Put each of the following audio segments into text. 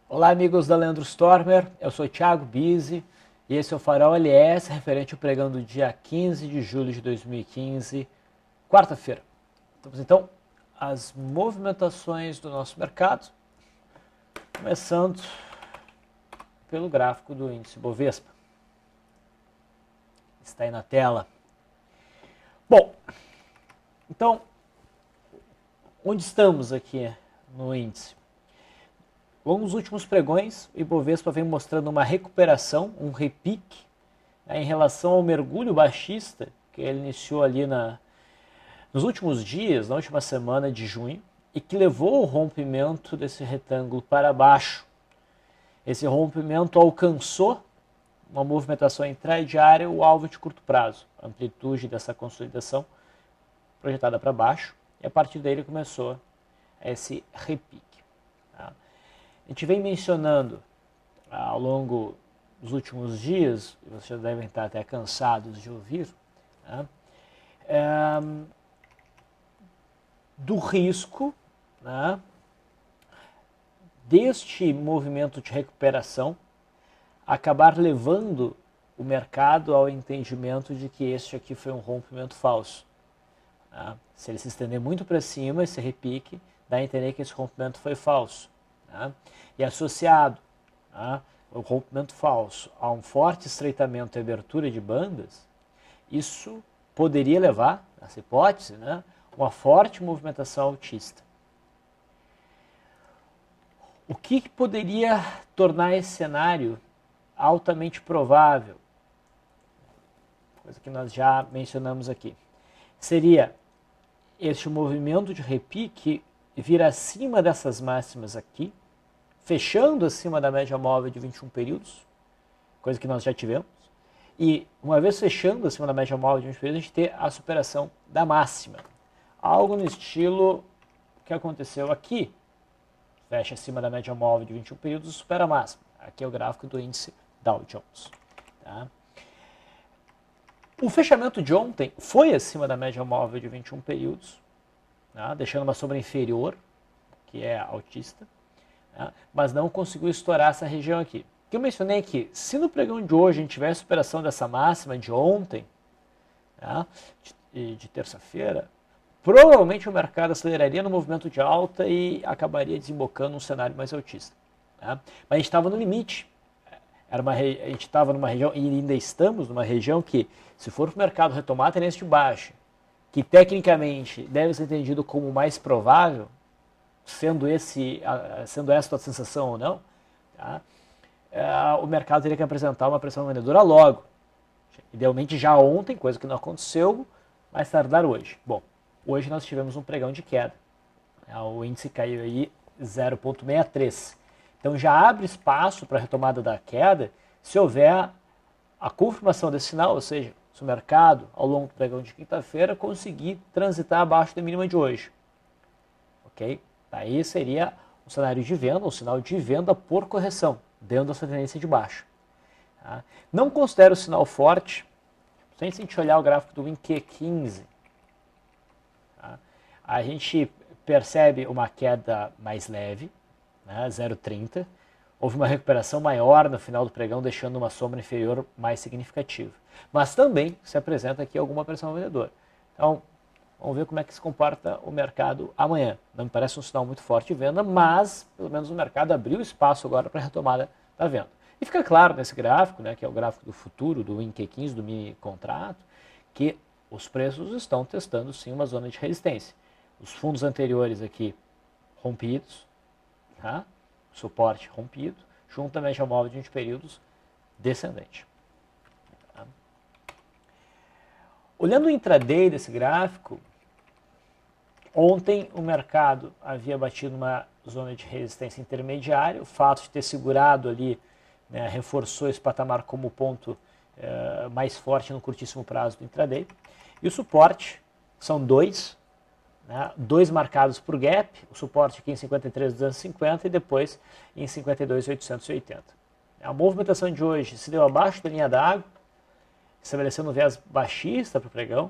Olá, amigos da Leandro Stormer, eu sou Thiago Bizzi e esse é o Farol LS, referente ao pregão do dia 15 de julho de 2015, quarta-feira. Temos então as movimentações do nosso mercado, começando pelo gráfico do índice Bovespa. Está aí na tela. Bom, então, onde estamos aqui no índice? Ao longo dos últimos pregões, o Ibovespa vem mostrando uma recuperação, um repique, em relação ao mergulho baixista que ele iniciou ali nos últimos dias, na última semana de junho, e que levou ao rompimento desse retângulo para baixo. Esse rompimento alcançou uma movimentação intradiária, o alvo de curto prazo, a amplitude dessa consolidação projetada para baixo, e a partir daí começou esse repique. Tá? A gente vem mencionando ao longo dos últimos dias, e vocês já devem estar até cansados de ouvir, né, do risco, né, deste movimento de recuperação acabar levando o mercado ao entendimento de que este aqui foi um rompimento falso. Né? Se ele se estender muito para cima, esse repique dá a entender que esse rompimento foi falso. Né? E associado, né, o rompimento falso a um forte estreitamento e abertura de bandas, isso poderia levar, nessa hipótese, né, uma forte movimentação altista. O que poderia tornar esse cenário altamente provável? Coisa que nós já mencionamos aqui. Seria este movimento de repique vir acima dessas máximas aqui, fechando acima da média móvel de 21 períodos, coisa que nós já tivemos, e uma vez fechando acima da média móvel de 21 períodos, a gente ter a superação da máxima. Algo no estilo que aconteceu aqui, fecha acima da média móvel de 21 períodos e supera a máxima. Aqui é o gráfico do índice Dow Jones. Tá? O fechamento de ontem foi acima da média móvel de 21 períodos, tá? Deixando uma sombra inferior, que é altista, tá? Mas não conseguiu estourar essa região aqui. O que eu mencionei que se no pregão de hoje a gente tiver a superação dessa máxima de ontem, tá? de terça-feira, provavelmente o mercado aceleraria no movimento de alta e acabaria desembocando um cenário mais altista. Tá? Mas a gente estava no limite. A gente estava numa região, e ainda estamos numa região que, se for para o mercado retomar a tendência de baixa, que tecnicamente deve ser entendido como mais provável, sendo essa a sensação ou não, tá? O mercado teria que apresentar uma pressão vendedora logo. Idealmente já ontem, coisa que não aconteceu, mais tardar hoje. Bom, hoje nós tivemos um pregão de queda. O índice caiu aí 0,63. Então já abre espaço para a retomada da queda se houver a confirmação desse sinal, ou seja, se o mercado, ao longo do pregão de quinta-feira, conseguir transitar abaixo da mínima de hoje. Ok? Aí seria um cenário de venda, um sinal de venda por correção, dentro dessa tendência de baixa. Tá? Não considero o sinal forte, sem a gente olhar o gráfico do WinQ15. Tá? A gente percebe uma queda mais leve, né, 0,30. Houve uma recuperação maior no final do pregão, deixando uma sombra inferior mais significativa. Mas também se apresenta aqui alguma pressão vendedora. Então, vamos ver como é que se comporta o mercado amanhã. Não me parece um sinal muito forte de venda, mas pelo menos o mercado abriu espaço agora para a retomada da venda. E fica claro nesse gráfico, né, que é o gráfico do futuro, do WinQ15, do mini contrato, que os preços estão testando sim uma zona de resistência. Os fundos anteriores aqui rompidos, tá? Suporte rompido, junto à média móvel de 20 períodos descendente. Tá? Olhando o intraday desse gráfico, ontem o mercado havia batido uma zona de resistência intermediária, o fato de ter segurado ali, né, reforçou esse patamar como ponto mais forte no curtíssimo prazo do intraday, e o suporte são dois, né, dois marcados por gap, o suporte aqui em 53.250 e depois em 52.880. A movimentação de hoje se deu abaixo da linha d'água, estabelecendo um viés baixista para o pregão,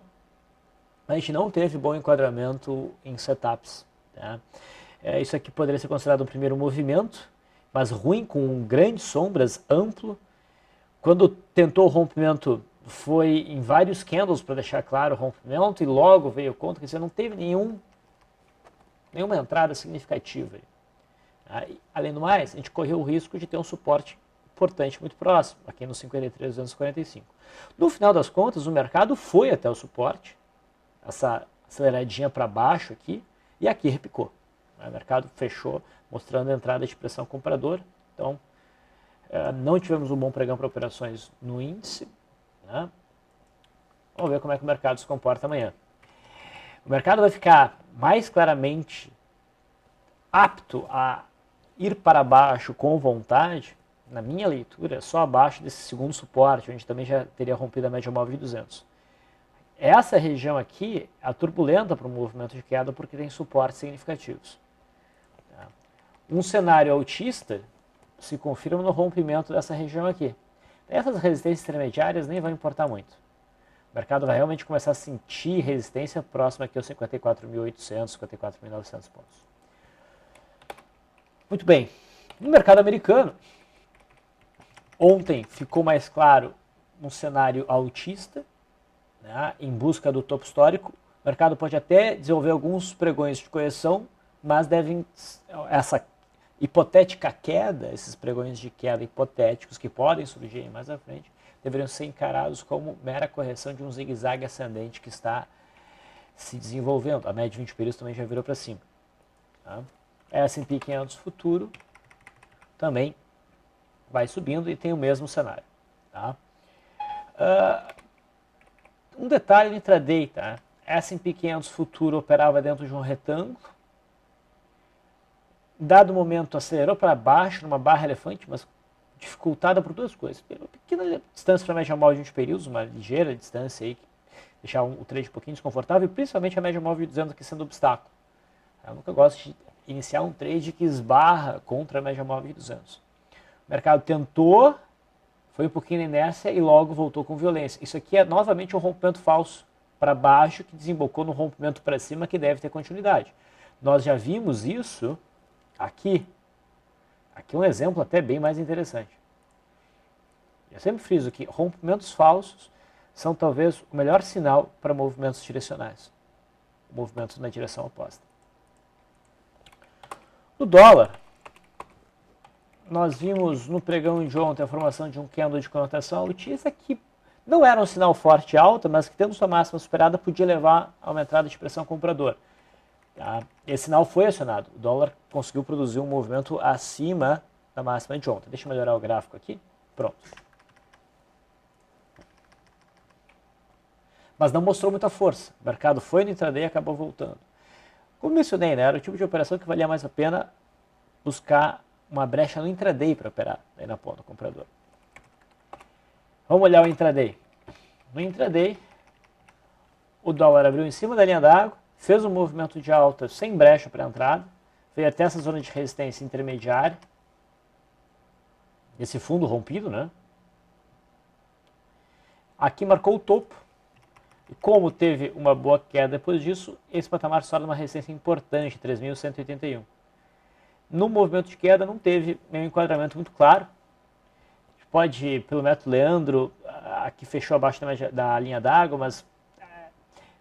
mas a gente não teve bom enquadramento em setups. Tá? Isso aqui poderia ser considerado um primeiro movimento, mas ruim, com grandes sombras, amplo. Quando tentou o rompimento, foi em vários candles para deixar claro o rompimento e logo veio contra, quer dizer, não teve nenhuma entrada significativa. Além do mais, a gente correu o risco de ter um suporte importante muito próximo, aqui no 53,245. No final das contas, o mercado foi até o suporte, essa aceleradinha para baixo aqui, e aqui repicou. O mercado fechou, mostrando a entrada de pressão compradora. Então, não tivemos um bom pregão para operações no índice. Né? Vamos ver como é que o mercado se comporta amanhã. O mercado vai ficar mais claramente apto a ir para baixo com vontade, na minha leitura, só abaixo desse segundo suporte, onde também já teria rompido a média móvel de 200. Essa região aqui é turbulenta para o movimento de queda porque tem suportes significativos. Um cenário altista se confirma no rompimento dessa região aqui. Essas resistências intermediárias nem vão importar muito. O mercado vai realmente começar a sentir resistência próxima aqui aos 54.800, 54.900 pontos. Muito bem. No mercado americano, ontem ficou mais claro um cenário altista, né, em busca do topo histórico. O mercado pode até desenvolver alguns pregões de correção, mas essa hipotética queda, esses pregões de queda hipotéticos que podem surgir mais à frente, deveriam ser encarados como mera correção de um zigue-zague ascendente que está se desenvolvendo. A média de 20 períodos também já virou para cima. Tá? S&P 500 futuro também vai subindo e tem o mesmo cenário. Tá? Um detalhe no intraday, tá? S&P 500 futuro operava dentro de um retângulo. Dado o momento, acelerou para baixo numa barra elefante, mas dificultada por duas coisas. Uma pequena distância para a média móvel de 20 períodos, uma ligeira distância aí, que deixava o trade um pouquinho desconfortável, e principalmente a média móvel de 200 aqui sendo obstáculo. Eu nunca gosto de iniciar um trade que esbarra contra a média móvel de 200. O mercado tentou, foi um pouquinho na inércia e logo voltou com violência. Isso aqui é novamente um rompimento falso para baixo que desembocou no rompimento para cima que deve ter continuidade. Nós já vimos isso aqui. Aqui é um exemplo até bem mais interessante. Eu sempre friso que rompimentos falsos são talvez o melhor sinal para movimentos direcionais. Movimentos na direção oposta. No dólar, nós vimos no pregão de ontem a formação de um candle de conotação altista que não era um sinal forte alta, mas que tendo sua máxima superada podia levar a uma entrada de pressão compradora. Tá? Esse sinal foi acionado. O dólar conseguiu produzir um movimento acima da máxima de ontem. Deixa eu melhorar o gráfico aqui. Pronto. Mas não mostrou muita força. O mercado foi no intraday e acabou voltando. Como mencionei, né, era o tipo de operação que valia mais a pena buscar uma brecha no intraday para operar aí na ponta compradora. Vamos olhar o intraday. No intraday, o dólar abriu em cima da linha d'água, fez um movimento de alta sem brecha para entrada, veio até essa zona de resistência intermediária, esse fundo rompido, né? Aqui marcou o topo, e como teve uma boa queda depois disso, esse patamar só era uma resistência importante, 3.181. No movimento de queda não teve nenhum enquadramento muito claro. A gente pode, pelo método Leandro, aqui fechou abaixo da linha d'água, mas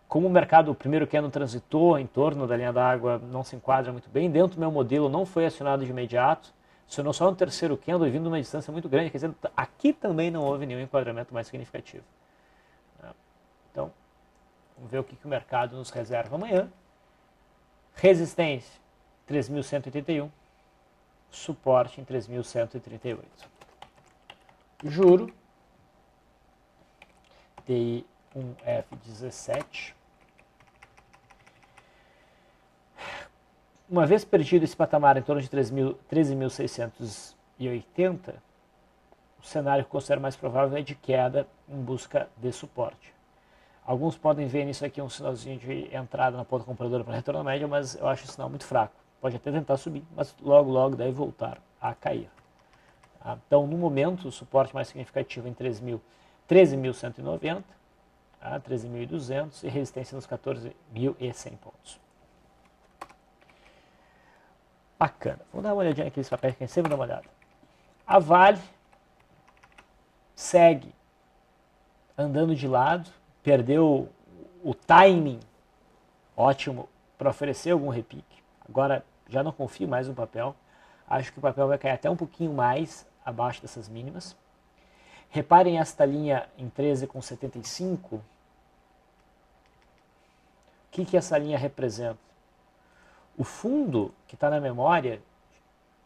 como o mercado, o primeiro candle transitou em torno da linha d'água, não se enquadra muito bem. Dentro do meu modelo não foi acionado de imediato, acionou só no terceiro candle e vindo de uma distância muito grande, quer dizer, aqui também não houve nenhum enquadramento mais significativo. Então, vamos ver o que o mercado nos reserva amanhã. Resistência, 3.181. Suporte em 3.138. Juro, DI 1F17. Uma vez perdido esse patamar em torno de 13.680, o cenário que considero mais provável é de queda em busca de suporte. Alguns podem ver nisso aqui um sinalzinho de entrada na ponta compradora para retorno à média, mas eu acho o sinal muito fraco. Pode até tentar subir, mas logo deve voltar a cair. Tá? Então, no momento, o suporte mais significativo em 13.190, tá? 13.200 e resistência nos 14.100 pontos. Bacana. Vamos dar uma olhadinha naqueles papéis que a gente sempre dá uma olhada. A Vale segue andando de lado, perdeu o timing ótimo para oferecer algum repique. Agora já não confio mais no papel. Acho que o papel vai cair até um pouquinho mais abaixo dessas mínimas. Reparem esta linha em 13,75. O que essa linha representa? O fundo que está na memória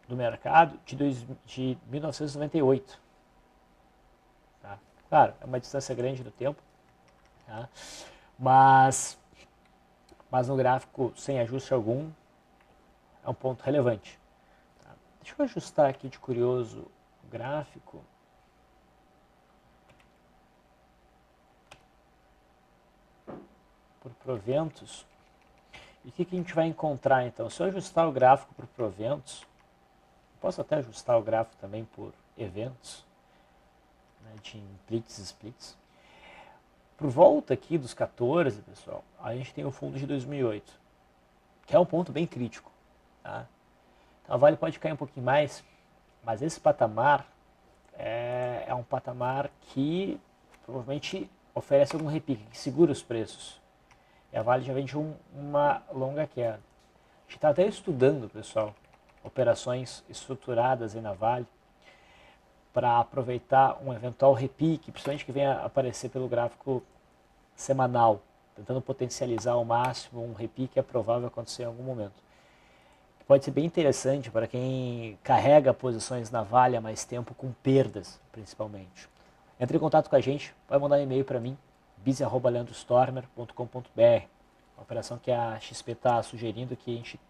do mercado de 1998. Tá? Claro, é uma distância grande no tempo, tá? mas no gráfico sem ajuste algum é um ponto relevante. Tá? Deixa eu ajustar aqui de curioso o gráfico. Por proventos. E o que a gente vai encontrar então? Se eu ajustar o gráfico por proventos, posso até ajustar o gráfico também por eventos, né, de implits e splits. Por volta aqui dos 14, pessoal, a gente tem o fundo de 2008, que é um ponto bem crítico. Tá? Então a Vale pode cair um pouquinho mais, mas esse patamar é um patamar que provavelmente oferece algum repique, que segura os preços. E a Vale já vem de uma longa queda. A gente está até estudando, pessoal, operações estruturadas aí na Vale para aproveitar um eventual repique, principalmente que venha aparecer pelo gráfico semanal, tentando potencializar ao máximo um repique que é provável acontecer em algum momento. Pode ser bem interessante para quem carrega posições na Vale há mais tempo com perdas, principalmente. Entre em contato com a gente, vai mandar um e-mail para mim, biz@leandrostormer.com.br, uma operação que a XP está sugerindo, que a gente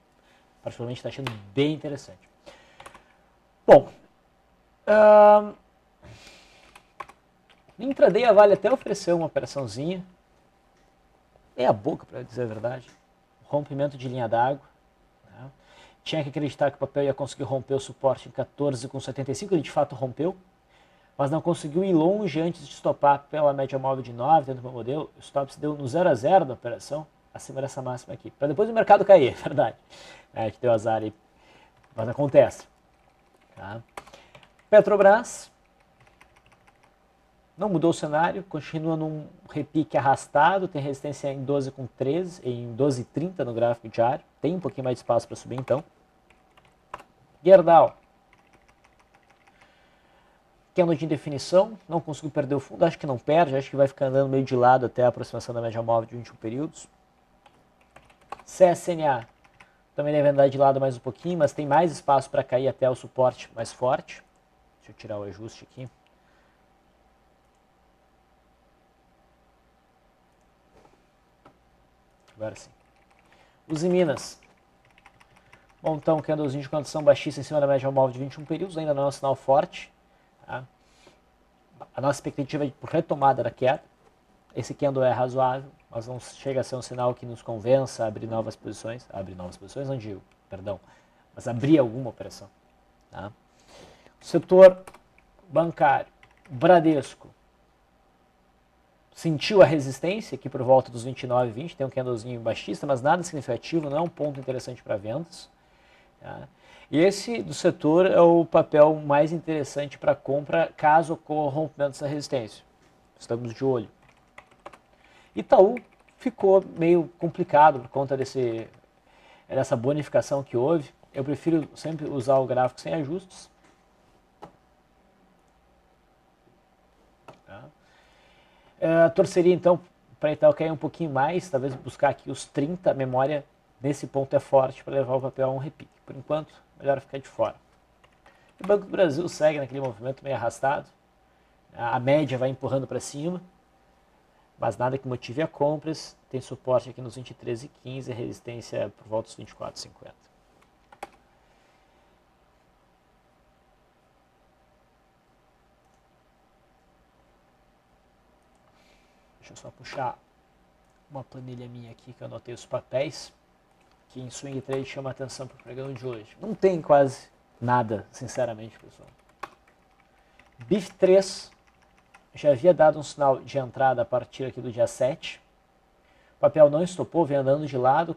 particularmente está achando bem interessante. Bom, no intraday a Vale até ofereceu uma operaçãozinha, meia boca para dizer a verdade, rompimento de linha d'água. Né? Tinha que acreditar que o papel ia conseguir romper o suporte em 14,75, ele de fato rompeu, mas não conseguiu ir longe antes de estopar pela média móvel de 9 dentro do meu modelo. O stop se deu no 0 a 0 da operação, acima dessa máxima aqui, para depois o mercado cair, é verdade. A gente deu azar aí, mas acontece. Tá? Petrobras não mudou o cenário, continua num repique arrastado, tem resistência em 12,13, em 12,30 no gráfico diário, tem um pouquinho mais de espaço para subir então. Gerdau, candle de indefinição, não conseguiu perder o fundo, acho que não perde, acho que vai ficar andando meio de lado até a aproximação da média móvel de 21 períodos. CSNA também deve andar de lado mais um pouquinho, mas tem mais espaço para cair até o suporte mais forte. Deixa eu tirar o ajuste aqui. Agora sim. Os Minas. Montão, candlezinho de condição baixista em cima da média móvel de 21 períodos, ainda não é um sinal forte. Tá? A nossa expectativa é por retomada da queda. Esse candle é razoável, mas não chega a ser um sinal que nos convença a abrir novas posições. Abrir novas posições, não digo, perdão, mas abrir alguma operação. Tá? O setor bancário, Bradesco, sentiu a resistência aqui por volta dos 29,20, tem um candlezinho baixista, mas nada significativo, não é um ponto interessante para vendas. Tá? E esse do setor é o papel mais interessante para compra caso ocorra rompimento dessa resistência. Estamos de olho. Itaú ficou meio complicado por conta dessa bonificação que houve. Eu prefiro sempre usar o gráfico sem ajustes. Torceria então para Itaú cair um pouquinho mais, talvez buscar aqui os 30, a memória nesse ponto é forte para levar o papel a um repique. Por enquanto, melhor ficar de fora. O Banco do Brasil segue naquele movimento meio arrastado, a média vai empurrando para cima, mas nada que motive a compras, tem suporte aqui nos 23,15 e resistência por volta dos 24,50. Deixa eu só puxar uma planilha minha aqui que eu anotei os papéis, que em swing trade chama a atenção para o pregão de hoje. Não tem quase nada, sinceramente, pessoal. BIF3 já havia dado um sinal de entrada a partir aqui do dia 7. O papel não estopou, vem andando de lado,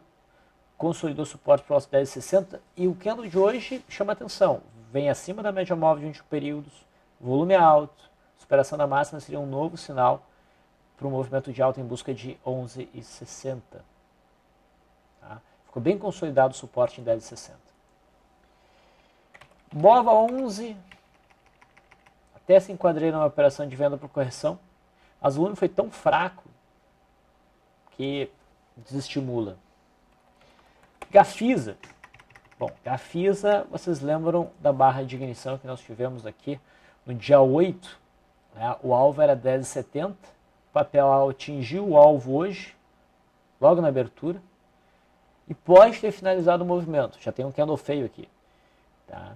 consolidou suporte próximo de 10,60 e o candle de hoje chama atenção. Vem acima da média móvel de 21 períodos, volume alto, superação da máxima seria um novo sinal para um movimento de alta em busca de 11,60. Tá? Ficou bem consolidado o suporte em 10,60. MOVA 11, até se enquadrei numa operação de venda por correção, mas o volume foi tão fraco que desestimula. Gafisa. Bom, Gafisa, vocês lembram da barra de ignição que nós tivemos aqui no dia 8, né? O alvo era 10,70, o papel atingiu o alvo hoje, logo na abertura, e pode ter finalizado o movimento. Já tem um candle feio aqui. Tá?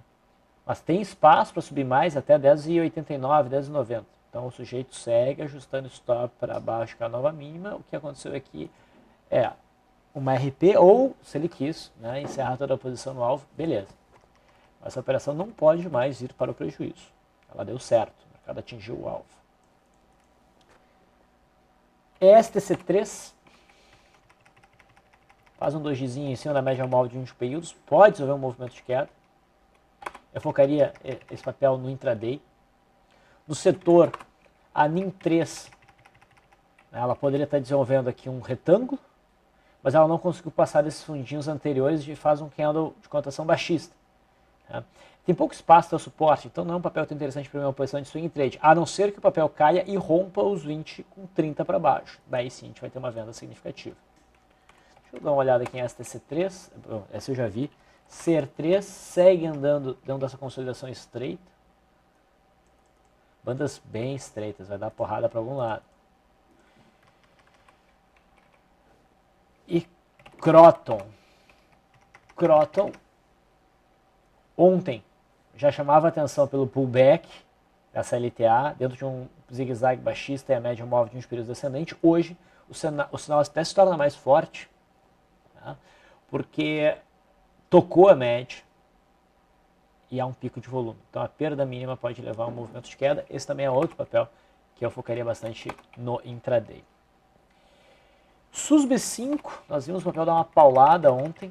Mas tem espaço para subir mais até 10,89, 10,90. Então o sujeito segue ajustando o stop para baixo com a nova mínima. O que aconteceu aqui é uma RP ou, se ele quis, né, encerrar toda a posição no alvo, beleza. Mas essa operação não pode mais ir para o prejuízo. Ela deu certo, o mercado atingiu o alvo. STC3 faz um dojizinho em cima da média móvel de 20 períodos, pode resolver um movimento de queda. Eu focaria esse papel no intraday. No setor, a NIM3, ela poderia estar desenvolvendo aqui um retângulo, mas ela não conseguiu passar desses fundinhos anteriores e faz um candle de cotação baixista. Tá? Tem pouco espaço para o suporte, então não é um papel tão interessante para uma posição de swing trade, a não ser que o papel caia e rompa os 20 com 30 para baixo. Daí sim a gente vai ter uma venda significativa. Deixa eu dar uma olhada aqui em STC3, essa eu já vi. CER3 segue andando, dando essa consolidação estreita. Bandas bem estreitas, vai dar porrada para algum lado. E Croton. Croton, ontem, já chamava atenção pelo pullback dessa LTA, dentro de um zigue-zague baixista e a média móvel de uns períodos descendente. Hoje, o sinal até se torna mais forte, tá? Porque tocou a média e há um pico de volume. Então a perda mínima pode levar a um movimento de queda. Esse também é outro papel que eu focaria bastante no intraday. SUSB5, nós vimos o papel dar uma paulada ontem.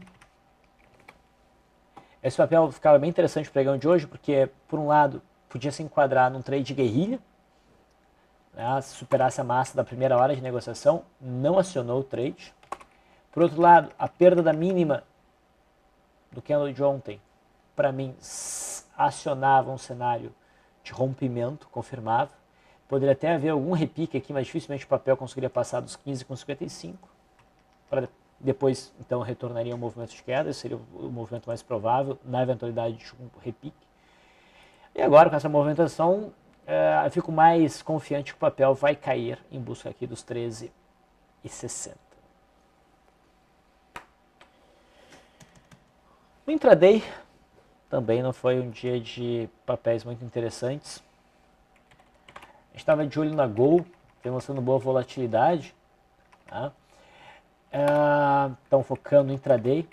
Esse papel ficava bem interessante para o pregão de hoje, porque, por um lado, podia se enquadrar num trade de guerrilha, né, se superasse a massa da primeira hora de negociação, não acionou o trade. Por outro lado, a perda da mínima do candle de ontem, para mim, acionava um cenário de rompimento confirmável. Poderia até haver algum repique aqui, mas dificilmente o papel conseguiria passar dos 15,55. Para depois, então, retornaria um movimento de queda. Esse seria o movimento mais provável, na eventualidade de um repique. E agora, com essa movimentação, eu fico mais confiante que o papel vai cair em busca aqui dos 13,60. O intraday também não foi um dia de papéis muito interessantes. A gente estava de olho na Gol, demonstrando boa volatilidade. Tá? Então focando no intraday.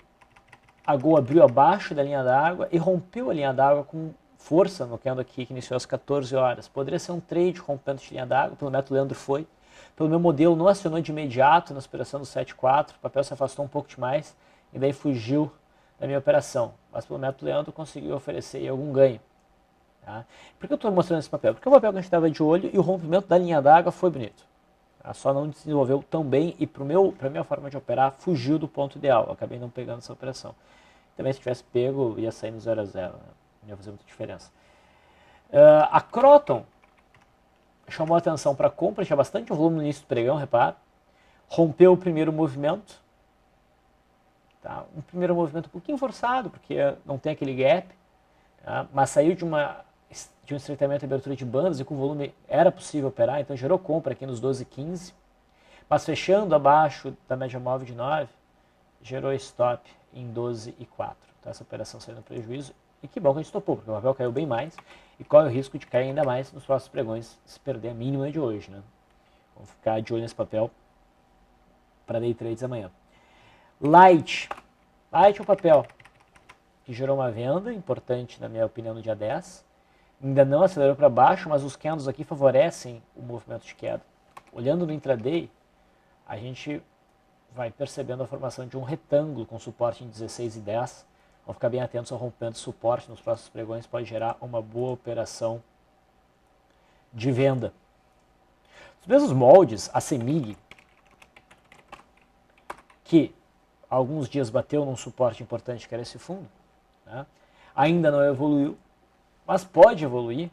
A Gol abriu abaixo da linha d'água e rompeu a linha d'água com força no candle aqui que iniciou às 14 horas. Poderia ser um trade rompendo de linha d'água, pelo método Leandro foi. Pelo meu modelo não acionou de imediato na operação do 7,4, o papel se afastou um pouco demais e daí fugiu da minha operação. Mas pelo método Leandro conseguiu oferecer algum ganho. Tá? Por que eu estou mostrando esse papel? Porque é o papel que a gente estava de olho e o rompimento da linha d'água foi bonito. Tá? Só não desenvolveu tão bem e para a minha forma de operar fugiu do ponto ideal. Eu acabei não pegando essa operação. Também se tivesse pego ia sair no 0 a 0. Né? Não ia fazer muita diferença. A Croton chamou a atenção para a compra, tinha bastante volume no início do pregão, repara. Rompeu o primeiro movimento. Tá? Um primeiro movimento um pouquinho forçado, porque não tem aquele gap. Tá? Mas saiu de um estreitamento de abertura de bandas e com volume era possível operar, então gerou compra aqui nos 12,15. Mas fechando abaixo da média móvel de 9, gerou stop em 12,4. Então essa operação saiu no prejuízo. E que bom que a gente topou, porque o papel caiu bem mais e corre o risco de cair ainda mais nos próximos pregões se perder a mínima de hoje. Né? Vamos ficar de olho nesse papel para day trades amanhã. Light. Light é um papel que gerou uma venda importante, na minha opinião, no dia 10. Ainda não acelerou para baixo, mas os candles aqui favorecem o movimento de queda. Olhando no intraday, a gente vai percebendo a formação de um retângulo com suporte em 16 e 10. Vamos ficar bem atentos ao rompimento de suporte nos próximos pregões, pode gerar uma boa operação de venda. Os mesmos moldes, a CEMIG, que há alguns dias bateu num suporte importante que era esse fundo, né? Ainda não evoluiu, mas pode evoluir.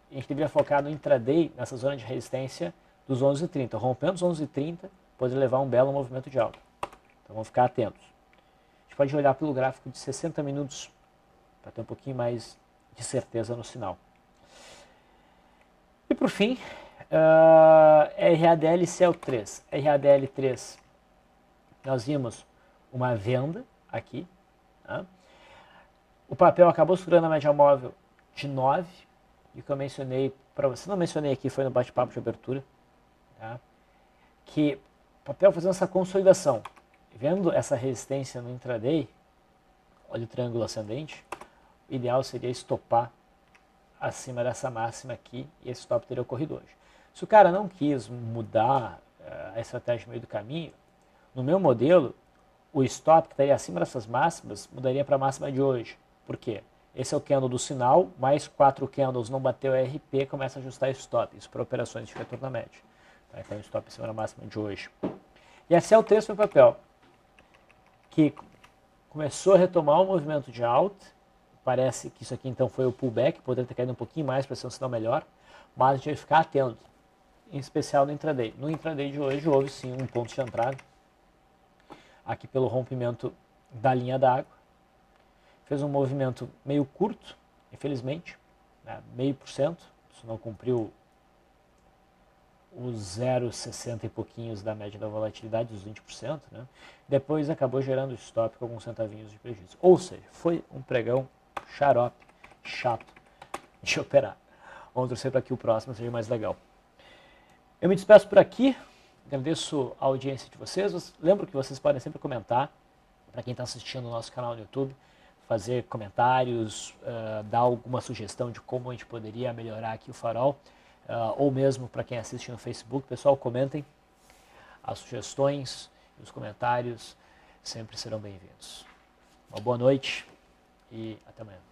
A gente deveria focar no intraday, nessa zona de resistência dos 11,30. Rompendo os 11,30, pode levar um belo movimento de alta. Então vamos ficar atentos. A gente pode olhar pelo gráfico de 60 minutos para ter um pouquinho mais de certeza no sinal. E por fim, RADL CEL3. RADL3, nós vimos uma venda aqui. Tá? O papel acabou segurando a média móvel de 9. E o que eu mencionei para você, não mencionei aqui, foi no bate-papo de abertura. Tá? Que o papel fazendo essa consolidação, vendo essa resistência no intraday, olha o triângulo ascendente, o ideal seria estopar acima dessa máxima aqui e esse stop teria ocorrido hoje. Se o cara não quis mudar a estratégia no meio do caminho, no meu modelo, o stop que estaria acima dessas máximas mudaria para a máxima de hoje. Por quê? Esse é o candle do sinal, mais 4 candles não bateu a RP, começa a ajustar stop. Isso para operações de retorno à média. Tá? Então, stop em cima da máxima de hoje. E a CEL3 foi o papel que começou a retomar o movimento de alta. Parece que isso aqui então foi o pullback, poderia ter caído um pouquinho mais para ser um sinal melhor, mas a gente vai ficar atento, em especial no intraday. No intraday de hoje houve sim um ponto de entrada, aqui pelo rompimento da linha d'água. Fez um movimento meio curto, infelizmente, né, 0,5%, isso não cumpriu os 0,60 e pouquinhos da média da volatilidade, os 20%, né? Depois acabou gerando stop com alguns centavinhos de prejuízo. Ou seja, foi um pregão xarope, chato de operar. Vamos torcer para que o próximo seja mais legal. Eu me despeço por aqui, agradeço a audiência de vocês. Lembro que vocês podem sempre comentar, para quem está assistindo o nosso canal no YouTube, fazer comentários, dar alguma sugestão de como a gente poderia melhorar aqui o farol, ou mesmo para quem assiste no Facebook. Pessoal, comentem. As sugestões e os comentários sempre serão bem-vindos. Uma boa noite e até amanhã.